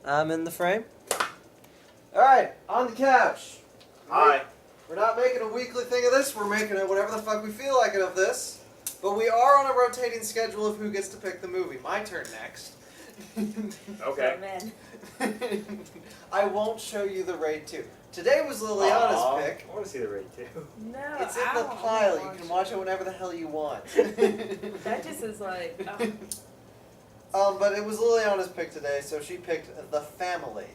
I'm in the frame. Alright, on the couch. Hi. We're not making a weekly thing of this, we're making it whatever the fuck we feel like it of this. But we are on a rotating schedule of who gets to pick the movie. My turn next. Okay. I won't show you the Raid 2. Today was Liliana's pick. I want to see the Raid 2. No, It's in the pile. You can watch it whenever the hell you want. That just is like... But it was Liliana's pick today, so she picked The Family,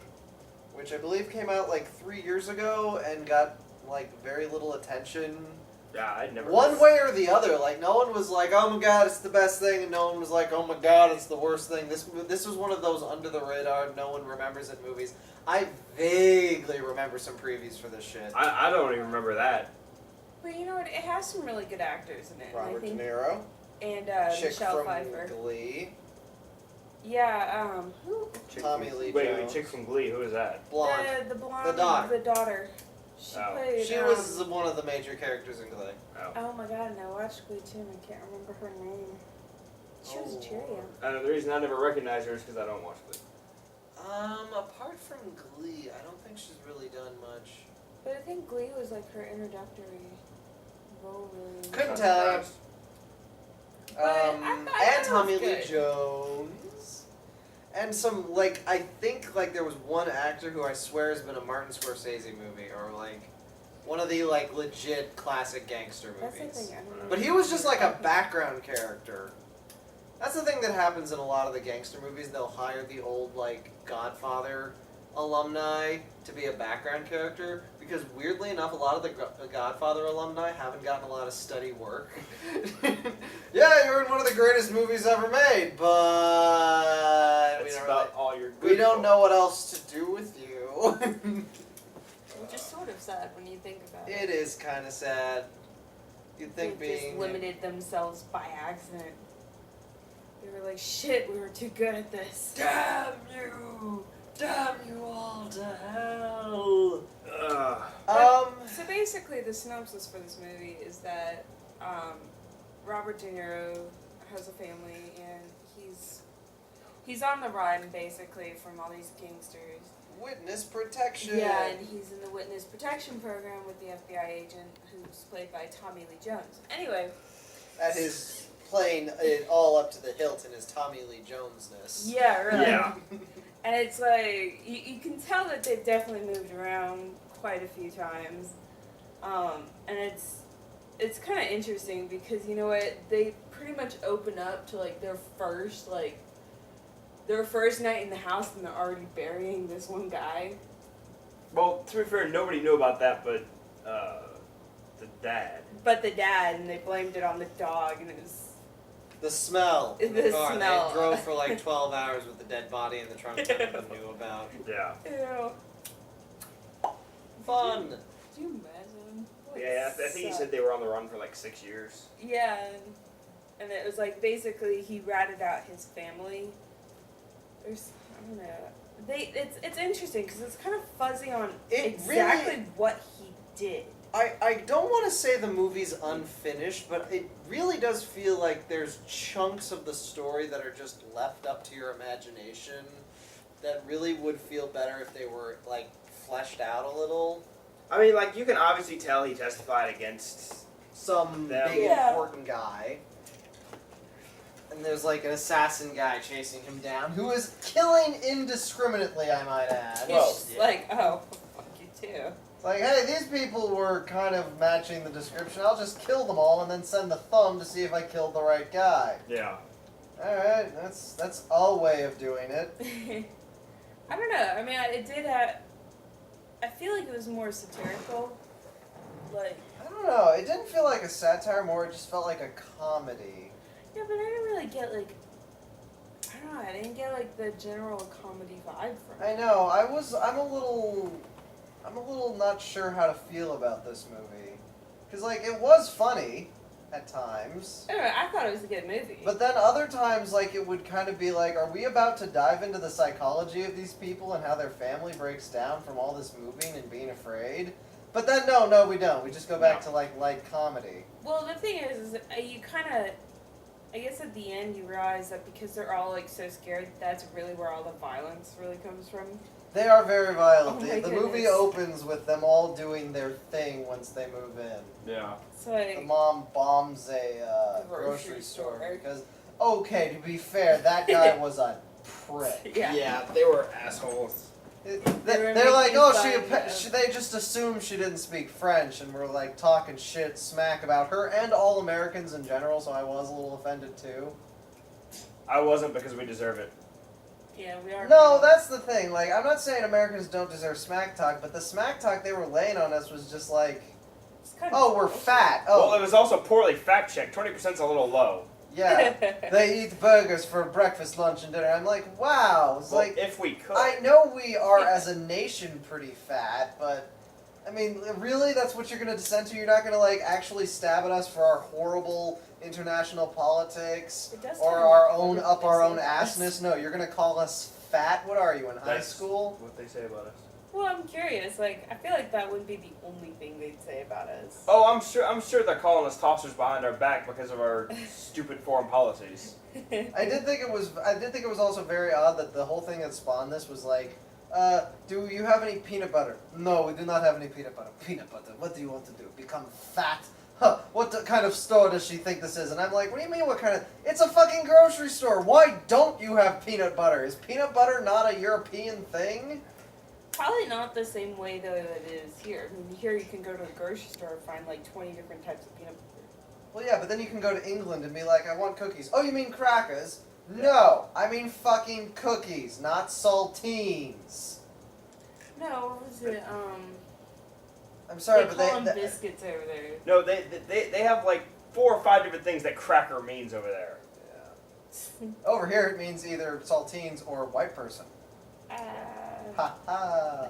which I believe came out like 3 years ago and got like very little attention. Yeah, I'd never. One way or the other. Like no one was like, "Oh my god, it's the best thing," and no one was like, "Oh my god, it's the worst thing." This was one of those under the radar, no one remembers it movies. I vaguely remember some previews for this shit. I don't even remember that. But you know what? It has some really good actors in it. Robert I think, De Niro, and chick Michelle from Pfeiffer. Glee, Yeah. Who? Tommy Lee Wait, Jones. chick from Glee. Who is that? Blonde. The blonde. The daughter. The daughter. She Oh. played. She was one of the major characters in Glee. Oh my god! And I watched Glee too, and I can't remember her name. She was a Cheerio. The reason I never recognize her is because I don't watch Glee. Apart from Glee, I don't think she's really done much. But I think Glee was like her introductory role. Really. Couldn't Not tell you. surprised. I thought And it Tommy was Lee good. Jones. And some, like, I think, like, there was one actor who I swear has been a Martin Scorsese movie, or, like, one of the, like, legit classic gangster That's the movies. thing. I don't know. But he was just, like, a background character. That's the thing that happens in a lot of the gangster movies. They'll hire the old, like, Godfather alumni to be a background character, because weirdly enough, a lot of the Godfather alumni haven't gotten a lot of steady work. Yeah, you're in one of the greatest movies ever made, but That's about all you're good we don't for. know what else to do with you. Which is sort of sad when you think about it. It is kind of sad. You'd think They just being limited themselves by accident. They were like, shit, we were too good at this. damn you all to hell. So basically, the synopsis for this movie is that Robert De Niro has a family, and he's on the run, basically, from all these gangsters. Witness protection. Yeah, and he's in the witness protection program with the FBI agent, who's played by Tommy Lee Jones. Anyway. That is playing it all up to the hilt in his Tommy Lee Jones-ness. Yeah, really. Yeah. And it's like, you can tell that they've definitely moved around quite a few times. And it's kind of interesting because, you know what, they pretty much open up to, like, their first night in the house, and they're already burying this one guy. Well, to be fair, nobody knew about that, but the dad. But the dad, and they blamed it on the dog, and it was... The smell. In The the car. smell. They drove for like 12 hours with the dead body in the trunk that no one knew about. Yeah. Ew. Fun. Could you imagine? Like, Yeah, I think he said they were on the run for like 6 years. Yeah, and it was like basically he ratted out his family. There's, I don't know. It's interesting because it's kind of fuzzy on exactly really, what he did. I don't want to say the movie's unfinished, but it really does feel like there's chunks of the story that are just left up to your imagination that really would feel better if they were, like, fleshed out a little. I mean, like, you can obviously tell he testified against Some them. big Yeah. important guy. And there's, like, an assassin guy chasing him down who is killing indiscriminately, I might add. He's Well, just like, oh, fuck you too. It's like, hey, these people were kind of matching the description. I'll just kill them all and then send the thumb to see if I killed the right guy. Yeah. Alright, that's a way of doing it. I don't know. I mean, it did have. I feel like it was more satirical. Like. I don't know, it didn't feel like a satire, more it just felt like a comedy. Yeah, but I didn't really get like. I don't know. I didn't get like the general comedy vibe from it. I know, I'm a little not sure how to feel about this movie. Because, like, it was funny at times. Anyway, I thought it was a good movie. But then other times, like, it would kind of be like, are we about to dive into the psychology of these people and how their family breaks down from all this moving and being afraid? But then, no, we don't. We just go back to, like, light comedy. Well, the thing is you kind of I guess at the end you realize that because they're all like so scared, that's really where all the violence really comes from. They are very violent. Oh my The movie goodness. opens with them all doing their thing once they move in. Yeah. So like, The mom bombs a grocery store because, okay, to be fair, that guy was a prick. Yeah. they were assholes. They're like, making oh, fun they just assumed she didn't speak French, and were like talking shit, smack about her and all Americans in general. So I was a little offended too. I wasn't because we deserve it. Yeah, we are. No, that's the thing. Like, I'm not saying Americans don't deserve smack talk, but the smack talk they were laying on us was just like, It's kind oh, we're fat. Oh, Well, it was also poorly fact checked. 20%'s a little low. yeah. They eat burgers for breakfast, lunch, and dinner. I'm like, wow. It's Well, like, if we could. I know we are as a nation pretty fat, but I mean, really, that's what you're gonna descend to? You're not gonna like actually stab at us for our horrible international politics It does or sound our like own what up they our say own about us. assness? No, you're gonna call us fat. What are you in high That's school? what they say about us. Well, I'm curious. Like, I feel like that wouldn't be the only thing they'd say about us. Oh, I'm sure they're calling us tossers behind our back because of our stupid foreign policies. I did think it was also very odd that the whole thing that spawned this was like, do you have any peanut butter? No, we do not have any peanut butter. Peanut butter. What do you want to do? Become fat? Huh, what kind of store does she think this is? And I'm like, what do you mean what kind of... It's a fucking grocery store. Why don't you have peanut butter? Is peanut butter not a European thing? Probably not the same way though it is here. I mean, here you can go to a grocery store and find like 20 different types of peanut butter. Well, yeah, but then you can go to England and be like, I want cookies. Oh, you mean crackers? No, I mean fucking cookies, not saltines. No, what was it? I'm sorry, they but call them biscuits over there. No, they have like 4 or 5 different things that cracker means over there. Yeah. Over here, it means either saltines or white person. Ha ha.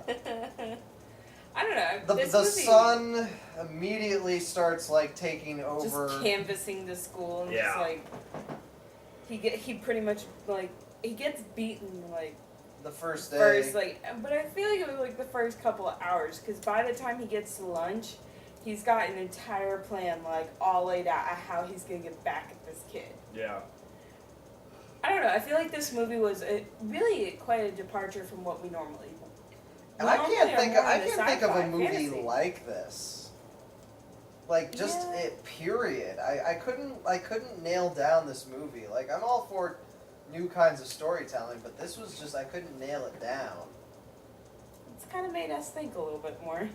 I don't know. The This movie son immediately starts like taking over. just canvassing the school and Yeah. just like he pretty much like he gets beaten like The first day. first like, but I feel like it was like the first couple of hours because by the time he gets to lunch, he's got an entire plan like all laid out at how he's gonna get back at this kid. Yeah. I don't know. I feel like this movie was really quite a departure from what we normally. And I can't think. are more I into can't think of a sci-fi, movie fantasy. like this. Like just Yeah. it. Period. I couldn't nail down this movie. Like I'm all for new kinds of storytelling, but this was just I couldn't nail it down. It's kind of made us think a little bit more.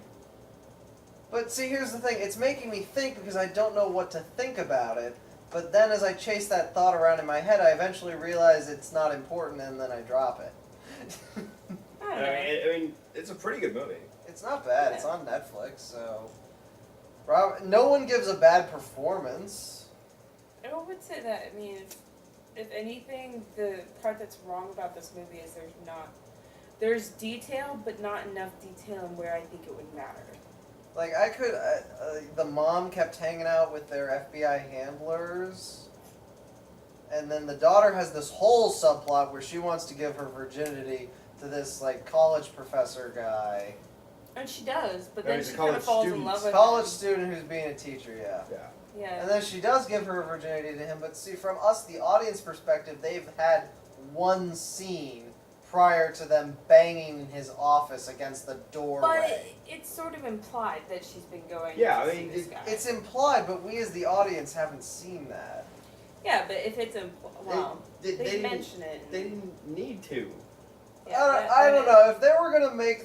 But see, here's the thing. It's making me think because I don't know what to think about it. But then as I chase that thought around in my head, I eventually realize it's not important, and then I drop it. I don't know. I mean, it's a pretty good movie. It's not bad. It's on Netflix, so... no one gives a bad performance. I would say that, I mean, if anything, the part that's wrong about this movie is there's detail, but not enough detail in where I think it would matter. Like, the mom kept hanging out with their FBI handlers, and then the daughter has this whole subplot where she wants to give her virginity to this, like, college professor guy. And she does, but No, then he's a she kind college of falls in student. love with College him. student who's being a teacher, yeah. Yeah. And Yeah. then she does give her virginity to him, but see, from us, the audience perspective, they've had one scene prior to them banging in his office against the But doorway. it's sort of implied that she's been going Yeah, to I see mean, this guy. It's implied, but we as the audience haven't seen that. Yeah, but if it's well, They they didn't- mention it. They didn't need to. Yeah, I don't know, if they were gonna make,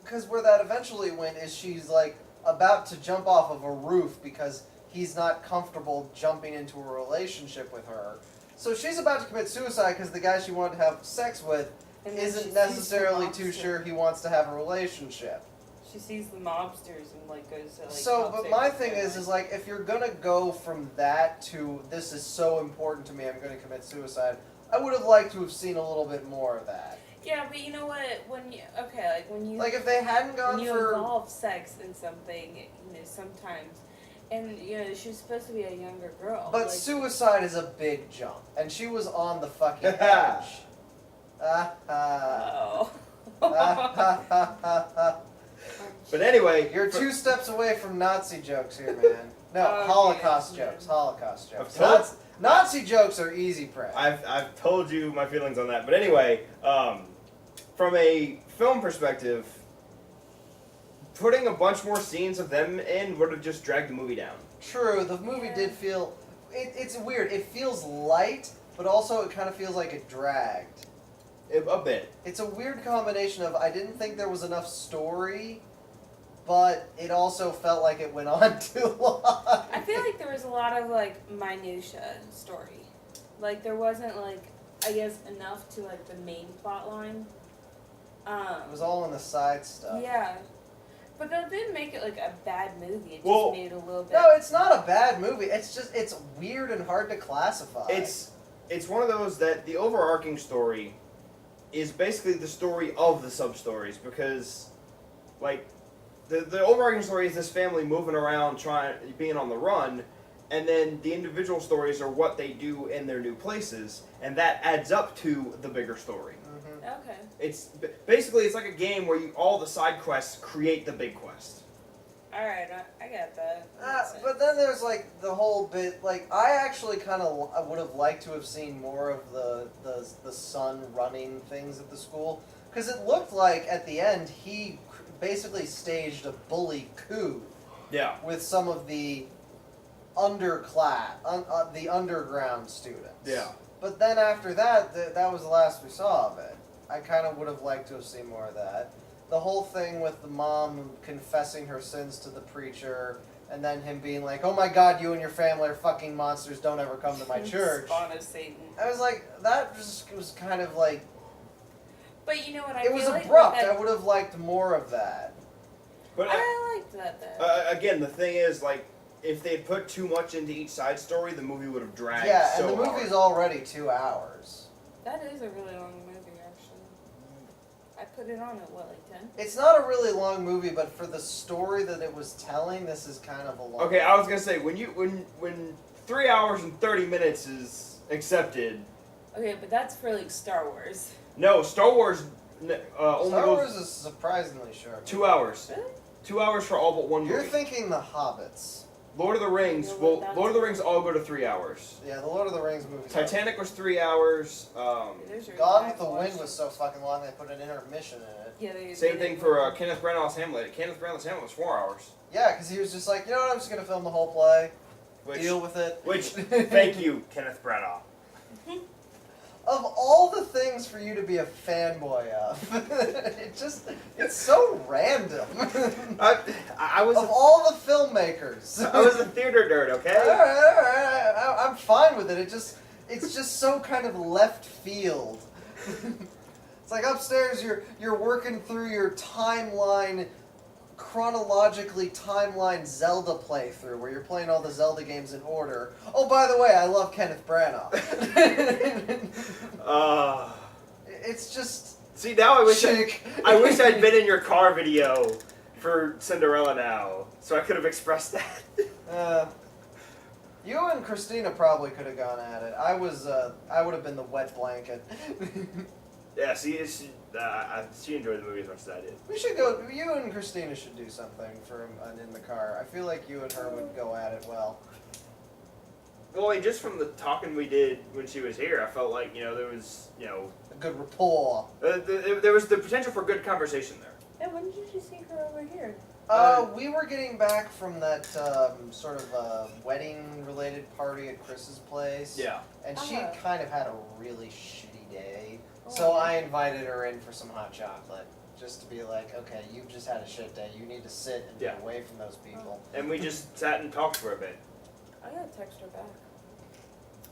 because where that eventually went is she's like about to jump off of a roof because he's not comfortable jumping into a relationship with her. So she's about to commit suicide because the guy she wanted to have sex with And then she isn't sees necessarily the too mobster. sure he wants to have a relationship. She sees the mobsters and like goes to like. So, help but save my her thing family. is like, if you're gonna go from that to this is so important to me, I'm gonna commit suicide, I would have liked to have seen a little bit more of that. Yeah, but you know what? When you when you Like, if they hadn't gone when you for... involve sex in something, sometimes, and she was supposed to be a younger girl. But like, suicide is a big jump, and she was on the fucking edge. Ah ha. Oh. Ah ha ha ha ha. But anyway, You're 2 steps away from Nazi jokes here, man. No, Oh, Holocaust yeah. jokes. Holocaust jokes. Of course. Nazi jokes are easy prey. I've told you my feelings on that. But anyway, from a film perspective, putting a bunch more scenes of them in would have just dragged the movie down. True, the movie did feel... It's weird. It feels light, but also it kind of feels like it dragged. A bit. It's a weird combination of I didn't think there was enough story, but it also felt like it went on too long. I feel like there was a lot of, like, minutia story. Like, there wasn't, like, I guess, enough to, like, the main plot line. It was all in the side stuff. Yeah. But that didn't make it, like, a bad movie. It just Well, made it a little bit... No, it's not a bad movie. It's just, it's weird and hard to classify. It's one of those that the overarching story is basically the story of the sub-stories because, like, the overarching story is this family moving around being on the run, and then the individual stories are what they do in their new places, and that adds up to the bigger story. Mm-hmm. Okay. It's basically it's like a game where all the side quests create the big quest. Alright, I got that. Makes sense. But then there's like the whole bit. Like I actually kind of would have liked to have seen more of the son running things at the school because it looked like at the end he basically staged a bully coup. Yeah. With some of the the underground students. Yeah. But then after that, that was the last we saw of it. I kind of would have liked to have seen more of that. The whole thing with the mom confessing her sins to the preacher, and then him being like, "Oh my God, you and your family are fucking monsters. Don't ever come to my church." Spawn of Satan. I was like, that just was kind of like. But you know what? It was abrupt. I would have liked more of that. But I liked that though. again, the thing is, like, if they had put too much into each side story, the movie would have dragged. Yeah, so and the movie's already 2 hours. That is a really long movie, actually. I put it on at what, like 10? It's not a really long movie, but for the story that it was telling, this is kind of a long. Okay, I was gonna say when 3 hours and 30 minutes is accepted. Okay, but that's for like Star Wars. No, Star Wars only Star goes Wars is surprisingly short. 2 hours. Really? 2 hours for all but one movie. You're thinking the Hobbits. Lord of the Rings. No, Well, that's- Lord of the Rings all go to 3 hours. Yeah, the Lord of the Rings movies. Titanic was 3 hours. There's your Gone with exact the Wind watch. was so fucking long they put an intermission in it. Yeah, they Same they thing did for one. Kenneth Branagh's Hamlet. Kenneth Branagh's Hamlet was 4 hours. Yeah, because he was just like, you know what, I'm just gonna film the whole play, Which, deal with it. thank you, Kenneth Branagh. Of all the things for you to be a fanboy of, it's so random. I was Of all the filmmakers. I was a theater nerd, okay? Alright, I'm fine with it. It's just so kind of left field. It's like upstairs you're working through your chronologically timeline Zelda playthrough where you're playing all the Zelda games in order. Oh, by the way, I love Kenneth Branagh. It's just See, now I wish chick. I wish I'd been in your car video for Cinderella now, so I could have expressed that. You and Christina probably could have gone at it. I would have been the wet blanket. Yeah, see, she enjoyed the movie as much as I did. We should go. You and Christina should do something for in the car. I feel like you and her would go at it well. Well, and just from the talking we did when she was here, I felt like, there was, A good rapport. there was the potential for good conversation there. Yeah, when did you see her over here? We were getting back from that sort of wedding-related party at Chris's place. Yeah. And she Uh-huh. kind of had a really shitty day. So I invited her in for some hot chocolate. Just to be like, okay, you've just had a shit day. You need to sit and Yeah. get away from those people. And we just sat and talked for a bit. I gotta text her back.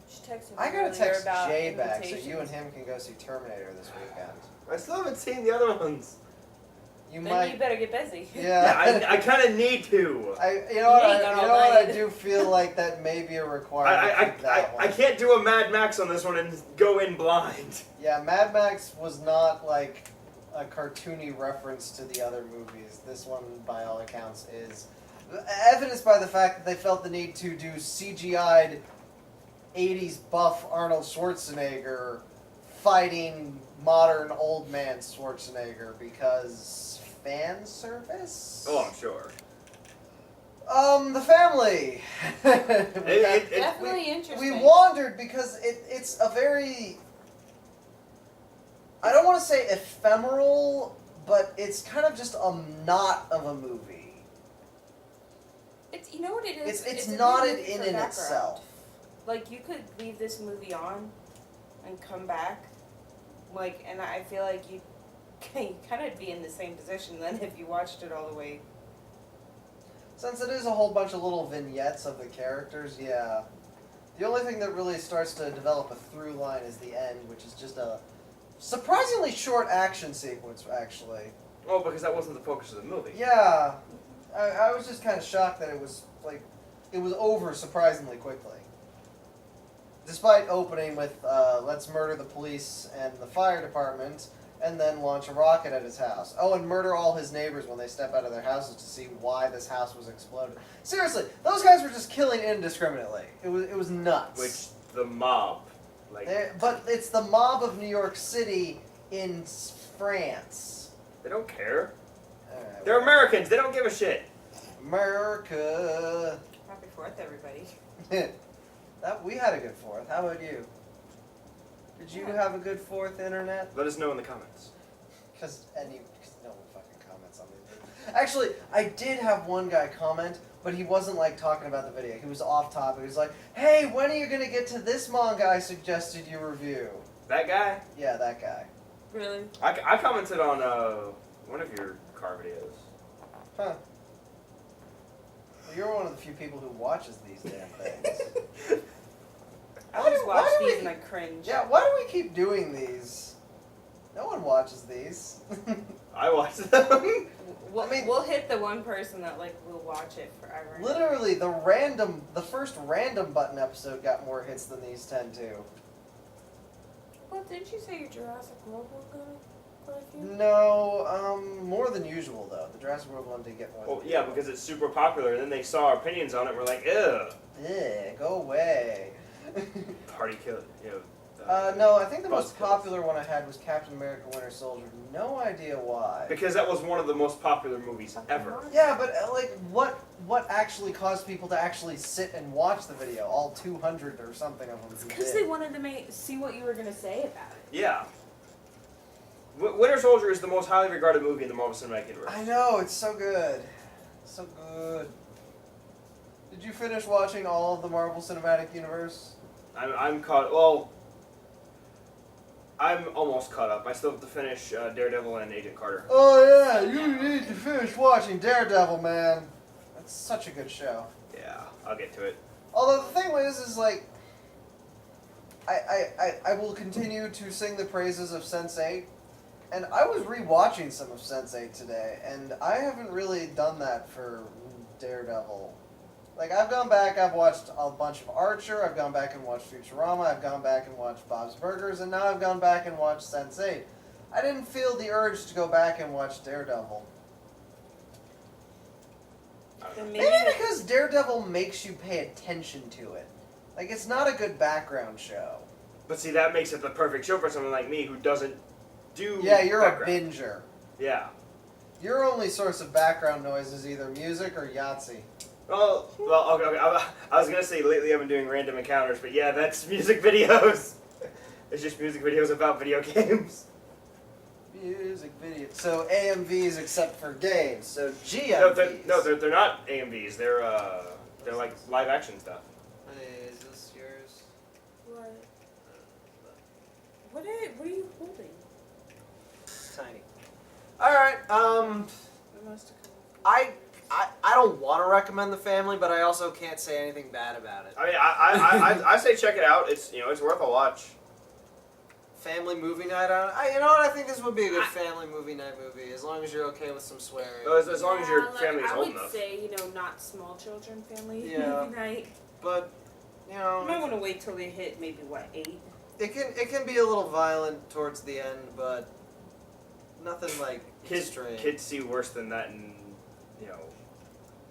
She texted me I gotta earlier text about Jay back so you invitations. and him can go see Terminator this weekend. I still haven't seen the other ones. You Then might. you better get busy. Yeah. I kind of need to. You know what? You ain't got all I night. do feel like that may be a requirement for that one. I can't do a Mad Max on this one and go in blind. Yeah, Mad Max was not like a cartoony reference to the other movies. This one, by all accounts, is evidenced by the fact that they felt the need to do CGI'd 80s buff Arnold Schwarzenegger fighting modern old man Schwarzenegger because fan service? Oh, I'm sure. The family. Definitely we interesting. wandered because it's a very, I don't want to say ephemeral, but it's kind of just a knot of a movie. It's, you know what it is? It's a good knotted movie in for and background. itself. Like, you could leave this movie on and come back, like, and I feel like you kind of be in the same position then if you watched it all the way. Since it is a whole bunch of little vignettes of the characters, yeah. The only thing that really starts to develop a through line is the end, which is just a surprisingly short action sequence, actually. Oh, because that wasn't the focus of the movie. Yeah. I was just kind of shocked that it was over surprisingly quickly. Despite opening with, let's murder the police and the fire department, and then launch a rocket at his house. Oh, and murder all his neighbors when they step out of their houses to see why this house was exploded. Seriously, those guys were just killing indiscriminately. It was nuts. Which the mob, But it's the mob of New York City in France. they don't care. Alright, They're Americans. They don't give a shit. America. Happy 4th, everybody. We had a good 4th. How about you? Did you have a good 4th, Internet? Let us know in the comments. Because no one fucking comments on these videos. Actually, I did have one guy comment, but he wasn't like talking about the video. He was off topic. He was like, "Hey, when are you gonna get to this manga I suggested you review?" That guy? Yeah, that guy. Really? I commented on one of your car videos. Huh. Well, you're one of the few people who watches these damn things. I just watch do these we- and I cringe. Yeah, why do we keep doing these? No one watches these. I watched them. We'll hit the one person that like will watch it forever. Literally, the first random button episode got more hits than these 10 to. Well, didn't you say your Jurassic World one got quite a few? No, more than usual though. The Jurassic World one did get more. Well, than yeah, usual. because it's super popular, and then they saw our opinions on it, and we're like, ugh. Yeah, go away. Party kill, No, I think the Buzz most kills. popular one I had was Captain America: Winter Soldier. No idea why. Because that was one of the most popular movies ever. Yeah, but like, what actually caused people to actually sit and watch the video? All 200 or something of them. who Because did. they wanted to see what you were gonna say about it. Yeah. Winter Soldier is the most highly regarded movie in the Marvel Cinematic Universe. I know, it's so good. So good. Did you finish watching all of the Marvel Cinematic Universe? I'm caught. Well, I'm almost caught up. I still have to finish Daredevil and Agent Carter. Oh yeah, you need to finish watching Daredevil, man. That's such a good show. Yeah, I'll get to it. Although the thing is like, I will continue to sing the praises of Sense8, and I was rewatching some of Sense8 today, and I haven't really done that for Daredevil. Like, I've gone back, I've watched a bunch of Archer, I've gone back and watched Futurama, I've gone back and watched Bob's Burgers, and now I've gone back and watched Sense8. I didn't feel the urge to go back and watch Daredevil. Then Maybe because Daredevil makes you pay attention to it. Like, it's not a good background show. But see, that makes it the perfect show for someone like me who doesn't do. Yeah, you're background. a binger. Yeah. Your only source of background noise is either music or Yahtzee. Well, okay. I was gonna say lately I've been doing random encounters, but yeah, that's music videos. It's just music videos about video games. Music video. So AMVs except for games. So GMVs. They're not AMVs. They're like live action stuff. Hey, is this yours? What? What are you holding? It's tiny. Alright, It must have come. I don't want to recommend The Family, but I also can't say anything bad about it. I mean, I say check it out. It's it's worth a watch. Family movie night on. You know what? I think this would be a good family movie night movie, as long as you're okay with some swearing. As long as your family is old I enough. would say, not small children family Yeah. movie night. But You might want to wait till they hit maybe 8. it can be a little violent towards the end, but nothing like Kids extreme. see worse than that,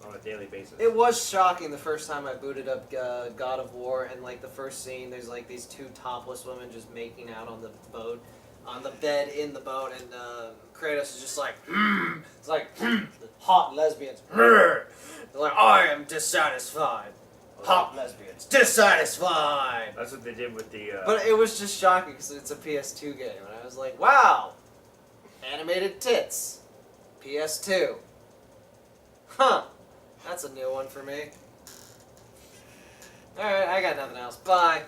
on a daily basis. It was shocking the first time I booted up God of War, and like the first scene, there's like these two topless women just making out on the boat, on the bed in the boat, and Kratos is just like, it's like, hot lesbians. They're like, I am dissatisfied. Hot lesbians, dissatisfied. That's what they did with the. But it was just shocking because it's a PS2 game, and I was like, wow, animated tits, PS2. Huh, that's a new one for me. Alright, I got nothing else. Bye.